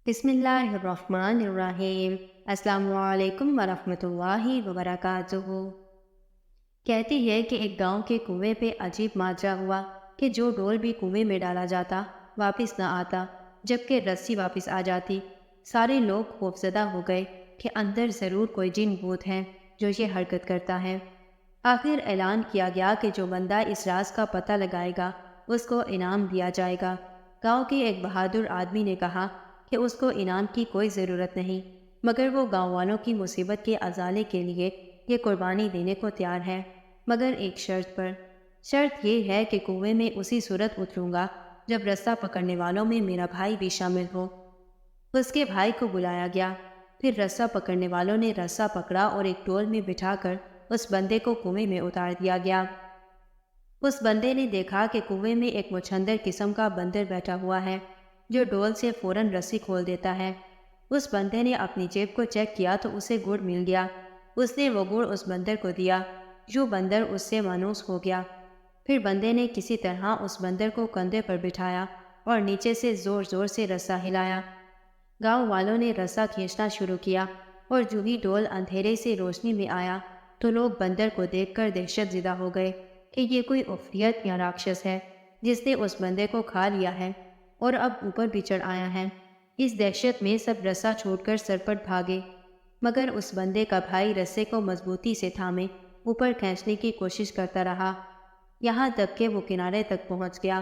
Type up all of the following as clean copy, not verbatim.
بسم اللہ الرحمن الرحیم۔ السلام علیکم ورحمۃ اللہ وبرکاتہ۔ کہتی ہے کہ ایک گاؤں کے کنویں پہ عجیب ماجرا ہوا کہ جو ڈول بھی کنویں میں ڈالا جاتا واپس نہ آتا، جبکہ رسی واپس آ جاتی۔ سارے لوگ خوفزدہ ہو گئے کہ اندر ضرور کوئی جن بھوت ہے جو یہ حرکت کرتا ہے۔ آخر اعلان کیا گیا کہ جو بندہ اس راز کا پتہ لگائے گا اس کو انعام دیا جائے گا۔ گاؤں کے ایک بہادر آدمی نے کہا کہ اس کو انعام کی کوئی ضرورت نہیں، مگر وہ گاؤں والوں کی مصیبت کے ازالے کے لیے یہ قربانی دینے کو تیار ہے، مگر ایک شرط پر۔ شرط یہ ہے کہ کنویں میں اسی صورت اتروں گا جب رسہ پکڑنے والوں میں میرا بھائی بھی شامل ہو۔ اس کے بھائی کو بلایا گیا، پھر رسہ پکڑنے والوں نے رسہ پکڑا اور ایک ڈول میں بٹھا کر اس بندے کو کنویں میں اتار دیا گیا۔ اس بندے نے دیکھا کہ کنویں میں ایک مچھندر قسم کا بندر بیٹھا ہوا ہے جو ڈول سے فوراً رسی کھول دیتا ہے۔ اس بندے نے اپنی جیب کو چیک کیا تو اسے گڑ مل گیا۔ اس نے وہ گڑ اس بندر کو دیا، جو بندر اس سے مانوس ہو گیا۔ پھر بندے نے کسی طرح اس بندر کو کندھے پر بٹھایا اور نیچے سے زور زور سے رسہ ہلایا۔ گاؤں والوں نے رسہ کھینچنا شروع کیا اور جو ہی ڈول اندھیرے سے روشنی میں آیا تو لوگ بندر کو دیکھ کر دہشت زدہ ہو گئے کہ یہ کوئی عفریت یا راکشس ہے جس نے اس بندے کو کھا لیا ہے اور اب اوپر بھی چڑھ آیا ہے۔ اس دہشت میں سب رسہ چھوڑ کر سرپٹ بھاگے، مگر اس بندے کا بھائی رسے کو مضبوطی سے تھامے اوپر کھینچنے کی کوشش کرتا رہا، یہاں تک کہ وہ کنارے تک پہنچ گیا۔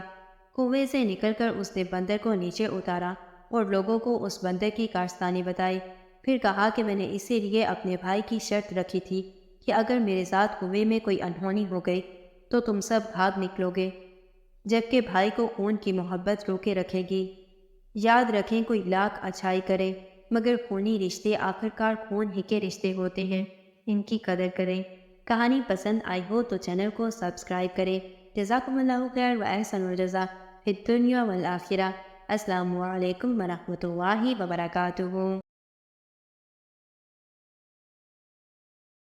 کنویں سے نکل کر اس نے بندر کو نیچے اتارا اور لوگوں کو اس بندر کی کارستانی بتائی۔ پھر کہا کہ میں نے اسی لیے اپنے بھائی کی شرط رکھی تھی کہ اگر میرے ساتھ کنویں میں کوئی انہونی ہو گئی تو تم سب بھاگ نکلو گے، جبکہ بھائی کو خون کی محبت روکے رکھے گی۔ یاد رکھیں، کوئی لاکھ اچھائی کرے مگر خونی رشتے آخرکار خون ہی کے رشتے ہوتے ہیں، ان کی قدر کریں۔ کہانی پسند آئی ہو تو چینل کو سبسکرائب کریں۔ جزاکم اللہ خیر و احسن الجزا فی الدنیا والآخرہ۔ السلام علیکم ورحمۃ اللہ وبرکاتہ۔